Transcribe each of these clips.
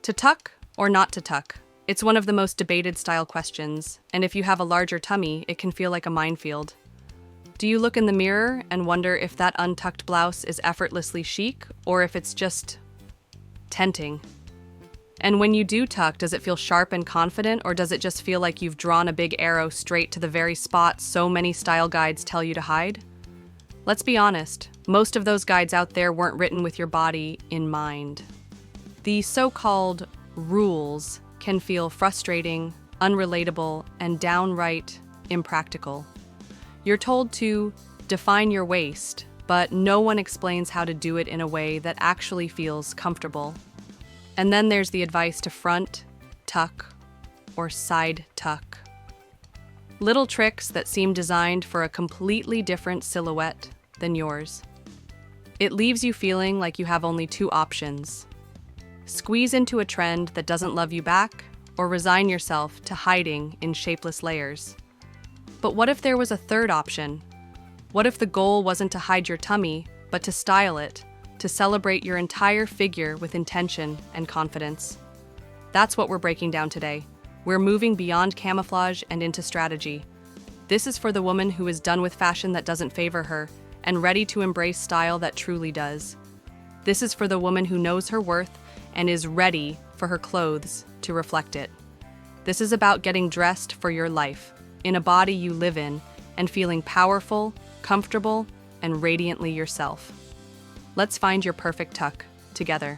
To tuck or not to tuck? It's one of the most debated style questions, and if you have a larger tummy, it can feel like a minefield. Do you look in the mirror and wonder if that untucked blouse is effortlessly chic or if it's just tempting? And when you do tuck, does it feel sharp and confident, or does it just feel like you've drawn a big arrow straight to the very spot so many style guides tell you to hide? Let's be honest, most of those guides out there weren't written with your body in mind. The so-called rules can feel frustrating, unrelatable, and downright impractical. You're told to define your waist, but no one explains how to do it in a way that actually feels comfortable. And then there's the advice to front, tuck, or side tuck. Little tricks that seem designed for a completely different silhouette than yours. It leaves you feeling like you have only two options. Squeeze into a trend that doesn't love you back, or resign yourself to hiding in shapeless layers. But what if there was a third option? What if the goal wasn't to hide your tummy, but to style it, to celebrate your entire figure with intention and confidence? That's what we're breaking down today. We're moving beyond camouflage and into strategy. This is for the woman who is done with fashion that doesn't favor her and ready to embrace style that truly does. This is for the woman who knows her worth and is ready for her clothes to reflect it. This is about getting dressed for your life, in a body you live in, and feeling powerful, comfortable, and radiantly yourself. Let's find your perfect tuck together.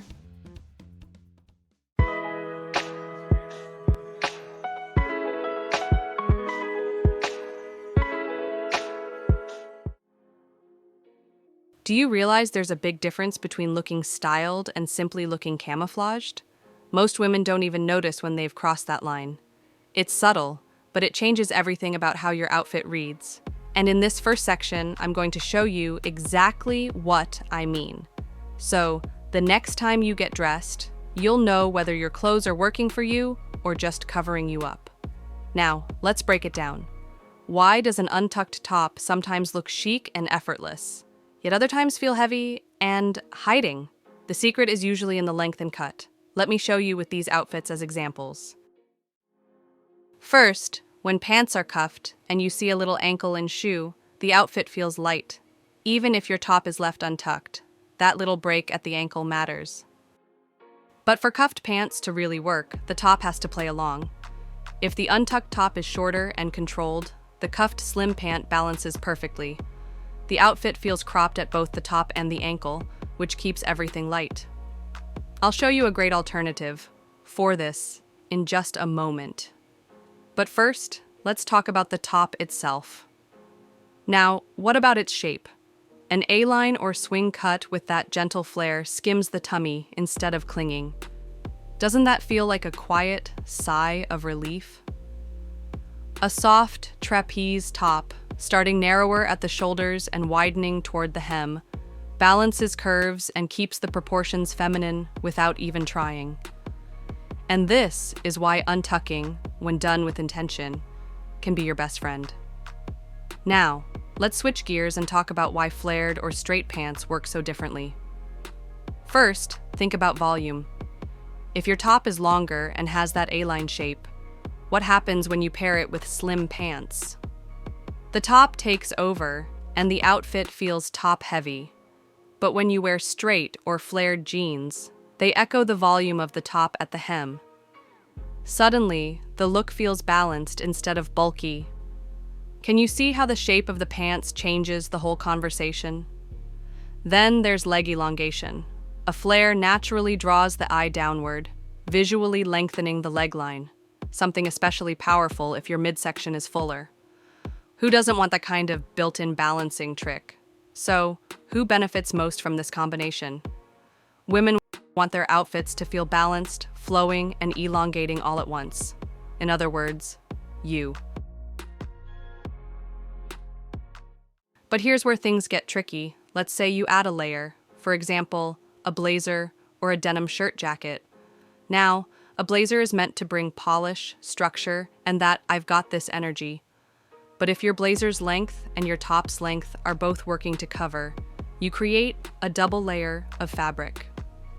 Do you realize there's a big difference between looking styled and simply looking camouflaged? Most women don't even notice when they've crossed that line. It's subtle, but it changes everything about how your outfit reads. And in this first section, I'm going to show you exactly what I mean. So, the next time you get dressed, you'll know whether your clothes are working for you or just covering you up. Now, let's break it down. Why does an untucked top sometimes look chic and effortless, yet other times feel heavy and hiding? The secret is usually in the length and cut. Let me show you with these outfits as examples. First, when pants are cuffed and you see a little ankle and shoe, the outfit feels light. Even if your top is left untucked, that little break at the ankle matters. But for cuffed pants to really work, the top has to play along. If the untucked top is shorter and controlled, the cuffed slim pant balances perfectly. The outfit feels cropped at both the top and the ankle, which keeps everything light. I'll show you a great alternative for this in just a moment. But first, let's talk about the top itself. Now, what about its shape? An A-line or swing cut with that gentle flare skims the tummy instead of clinging. Doesn't that feel like a quiet sigh of relief? A soft trapeze top, starting narrower at the shoulders and widening toward the hem, balances curves and keeps the proportions feminine without even trying. And this is why untucking, when done with intention, can be your best friend. Now, let's switch gears and talk about why flared or straight pants work so differently. First, think about volume. If your top is longer and has that A-line shape, what happens when you pair it with slim pants? The top takes over, and the outfit feels top-heavy. But when you wear straight or flared jeans, they echo the volume of the top at the hem. Suddenly, the look feels balanced instead of bulky. Can you see how the shape of the pants changes the whole conversation? Then there's leg elongation. A flare naturally draws the eye downward, visually lengthening the leg line, something especially powerful if your midsection is fuller. Who doesn't want that kind of built-in balancing trick? So, who benefits most from this combination? Women want their outfits to feel balanced, flowing, and elongating all at once. In other words, you. But here's where things get tricky. Let's say you add a layer, for example, a blazer or a denim shirt jacket. Now, a blazer is meant to bring polish, structure, and that "I've got this" energy. But if your blazer's length and your top's length are both working to cover, you create a double layer of fabric.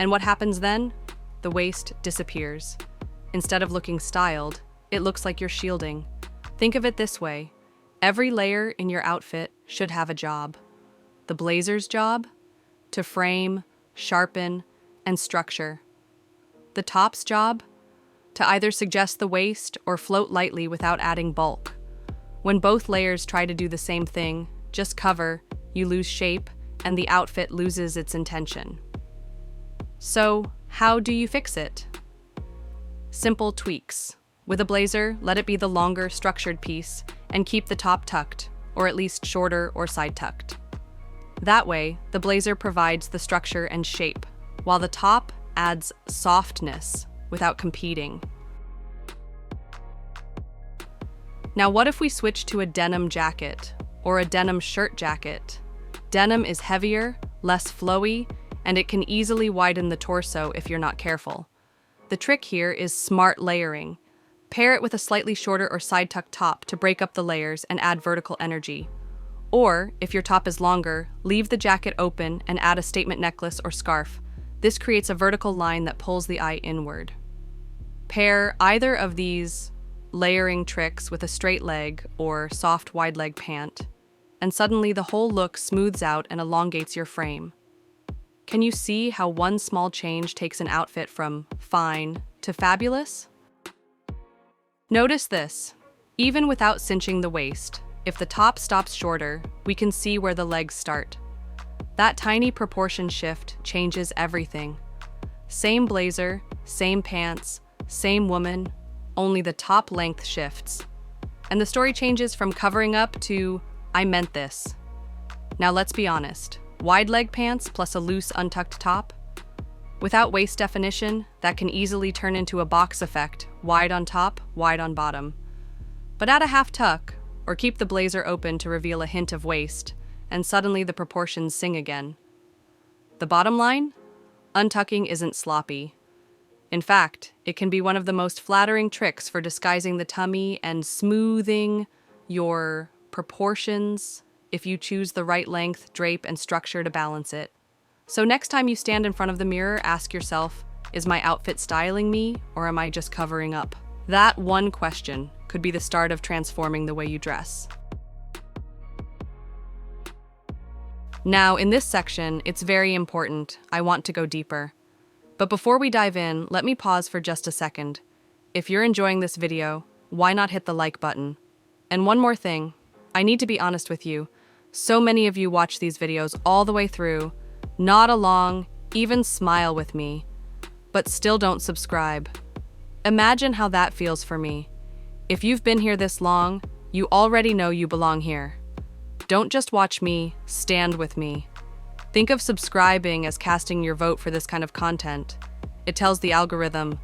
And what happens then? the waist disappears. Instead of looking styled, it looks like you're shielding. Think of it this way. Every layer in your outfit should have a job. The blazer's job? To frame, sharpen, and structure. The top's job? To either suggest the waist or float lightly without adding bulk. When both layers try to do the same thing, just cover, you lose shape, and the outfit loses its intention. So, how do you fix it? Simple tweaks. With a blazer, let it be the longer, structured piece, and keep the top tucked, or at least shorter or side-tucked. That way, the blazer provides the structure and shape, while the top adds softness without competing. Now what if we switch to a denim jacket or a denim shirt jacket? Denim is heavier, less flowy, and it can easily widen the torso if you're not careful. The trick here is smart layering. Pair it with a slightly shorter or side-tucked top to break up the layers and add vertical energy. Or, if your top is longer, leave the jacket open and add a statement necklace or scarf. This creates a vertical line that pulls the eye inward. Pair either of these layering tricks with a straight leg or soft wide leg pant, and suddenly the whole look smooths out and elongates your frame. Can you see how one small change takes an outfit from fine to fabulous? Notice this. Even without cinching the waist, if the top stops shorter, we can see where the legs start. That tiny proportion shift changes everything. Same blazer, same pants, same woman, only the top length shifts. And the story changes from covering up to, I meant this. Now let's be honest, wide leg pants plus a loose untucked top? Without waist definition, that can easily turn into a box effect, wide on top, wide on bottom. But add a half tuck, or keep the blazer open to reveal a hint of waist, and suddenly the proportions sing again. The bottom line? Untucking isn't sloppy. In fact, it can be one of the most flattering tricks for disguising the tummy and smoothing your proportions if you choose the right length, drape, and structure to balance it. So next time you stand in front of the mirror, ask yourself, is my outfit styling me, or am I just covering up? That one question could be the start of transforming the way you dress. Now, in this section, it's very important. I want to go deeper. But before we dive in, let me pause for just a second. If you're enjoying this video, why not hit the like button? And one more thing, I need to be honest with you. So many of you watch these videos all the way through, nod along, even smile with me, but still don't subscribe. Imagine how that feels for me. If you've been here this long, you already know you belong here. Don't just watch me, stand with me. Think of subscribing as casting your vote for this kind of content. It tells the algorithm,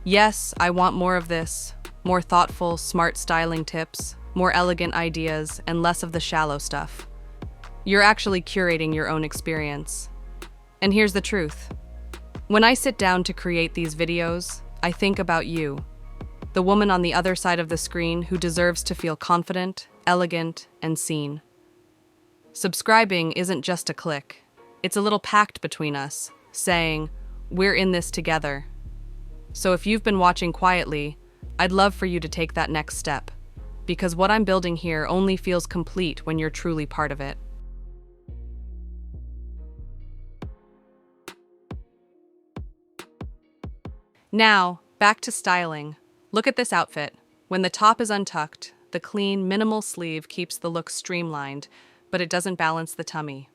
yes, I want more of this, more thoughtful, smart styling tips, more elegant ideas, and less of the shallow stuff. You're actually curating your own experience. And here's the truth. When I sit down to create these videos, I think about you, the woman on the other side of the screen who deserves to feel confident, elegant, and seen. Subscribing isn't just a click. It's a little pact between us, saying, we're in this together. So if you've been watching quietly, I'd love for you to take that next step, because what I'm building here only feels complete when you're truly part of it. Now, back to styling. Look at this outfit. When the top is untucked, the clean, minimal sleeve keeps the look streamlined, but it doesn't balance the tummy.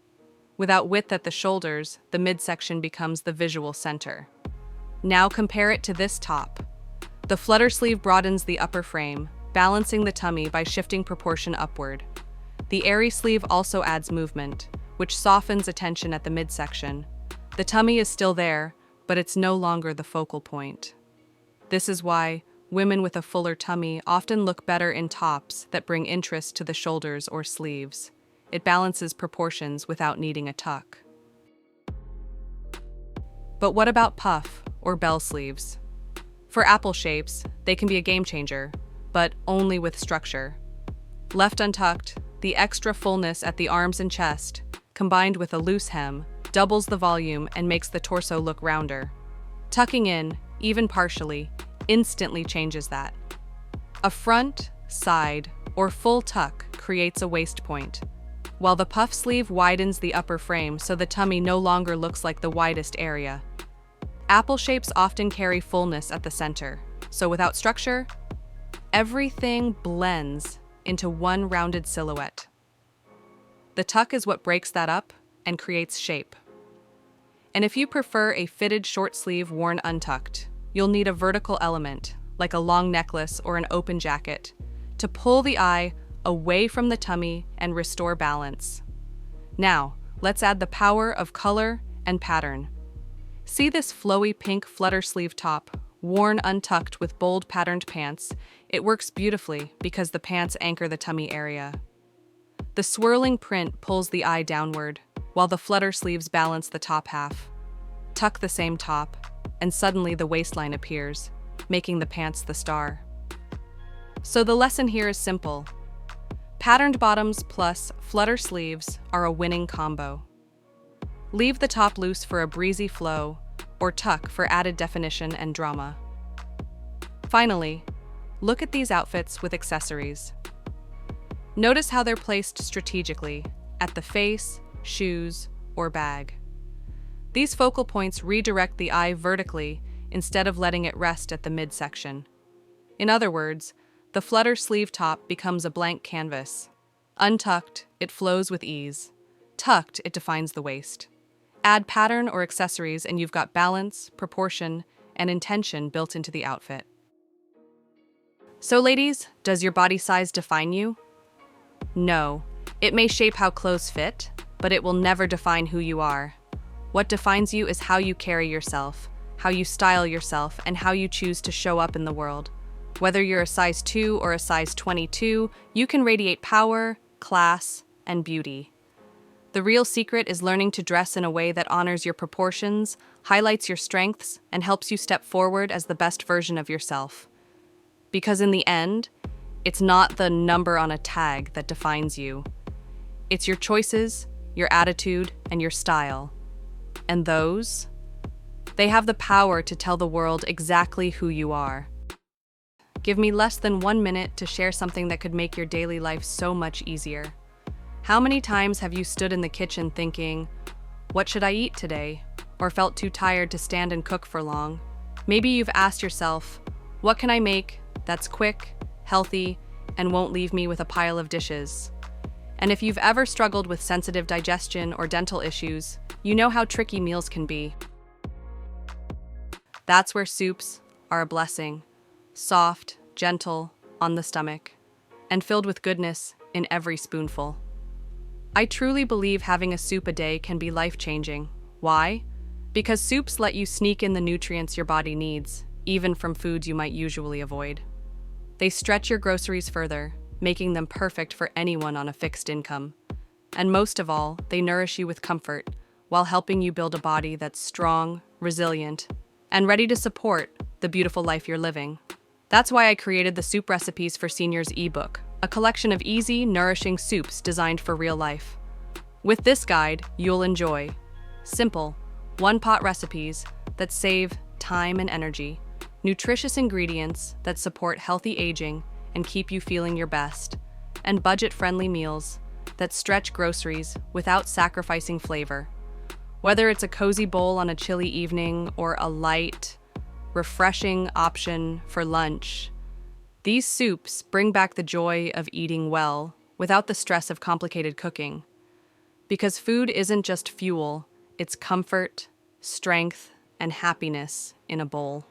Without width at the shoulders, the midsection becomes the visual center. Now compare it to this top. The flutter sleeve broadens the upper frame, balancing the tummy by shifting proportion upward. The airy sleeve also adds movement, which softens attention at the midsection. The tummy is still there, but it's no longer the focal point. This is why women with a fuller tummy often look better in tops that bring interest to the shoulders or sleeves. It balances proportions without needing a tuck. But what about puff or bell sleeves? For apple shapes, they can be a game changer, but only with structure. Left untucked, the extra fullness at the arms and chest, combined with a loose hem, doubles the volume and makes the torso look rounder. Tucking in, even partially, instantly changes that. A front, side, or full tuck creates a waist point, while the puff sleeve widens the upper frame so the tummy no longer looks like the widest area. Apple shapes often carry fullness at the center, so without structure, everything blends into one rounded silhouette. The tuck is what breaks that up and creates shape. And if you prefer a fitted short sleeve worn untucked, you'll need a vertical element, like a long necklace or an open jacket, to pull the eye away from the tummy and restore balance. Now, let's add the power of color and pattern. See this flowy pink flutter sleeve top, worn untucked with bold patterned pants. It works beautifully because the pants anchor the tummy area. The swirling print pulls the eye downward, while the flutter sleeves balance the top half. Tuck the same top, and suddenly the waistline appears, making the pants the star. So the lesson here is simple. Patterned bottoms plus flutter sleeves are a winning combo. Leave the top loose for a breezy flow, or tuck for added definition and drama. Finally, look at these outfits with accessories. Notice how they're placed strategically, at the face, shoes, or bag. These focal points redirect the eye vertically instead of letting it rest at the midsection. In other words, the flutter sleeve top becomes a blank canvas. Untucked, it flows with ease. Tucked, it defines the waist. Add pattern or accessories and you've got balance, proportion, and intention built into the outfit. So ladies, does your body size define you? No. It may shape how clothes fit, but it will never define who you are. What defines you is how you carry yourself, how you style yourself, and how you choose to show up in the world. Whether you're a size 2 or a size 22, you can radiate power, class, and beauty. The real secret is learning to dress in a way that honors your proportions, highlights your strengths, and helps you step forward as the best version of yourself. Because in the end, it's not the number on a tag that defines you. It's your choices, your attitude, and your style. And those, they have the power to tell the world exactly who you are. Give me less than 1 minute to share something that could make your daily life so much easier. How many times have you stood in the kitchen thinking, what should I eat today? Or felt too tired to stand and cook for long? Maybe you've asked yourself, what can I make that's quick, healthy, and won't leave me with a pile of dishes? And if you've ever struggled with sensitive digestion or dental issues, you know how tricky meals can be. That's where soups are a blessing. Soft, gentle, on the stomach, and filled with goodness in every spoonful. I truly believe having a soup a day can be life-changing. Why? Because soups let you sneak in the nutrients your body needs, even from foods you might usually avoid. They stretch your groceries further, making them perfect for anyone on a fixed income. And most of all, they nourish you with comfort, while helping you build a body that's strong, resilient, and ready to support the beautiful life you're living. That's why I created the Soup Recipes for Seniors ebook, a collection of easy, nourishing soups designed for real life. With this guide, you'll enjoy simple, one-pot recipes that save time and energy, nutritious ingredients that support healthy aging and keep you feeling your best, and budget-friendly meals that stretch groceries without sacrificing flavor. Whether it's a cozy bowl on a chilly evening or a light, refreshing option for lunch, these soups bring back the joy of eating well without the stress of complicated cooking. Because food isn't just fuel, it's comfort, strength, and happiness in a bowl.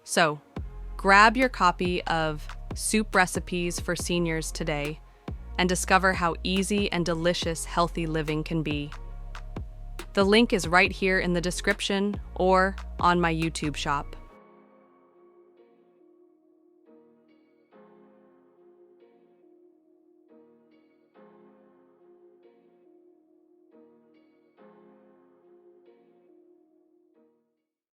So, grab your copy of Soup Recipes for Seniors today and discover how easy and delicious healthy living can be. The link is right here in the description or on my YouTube shop.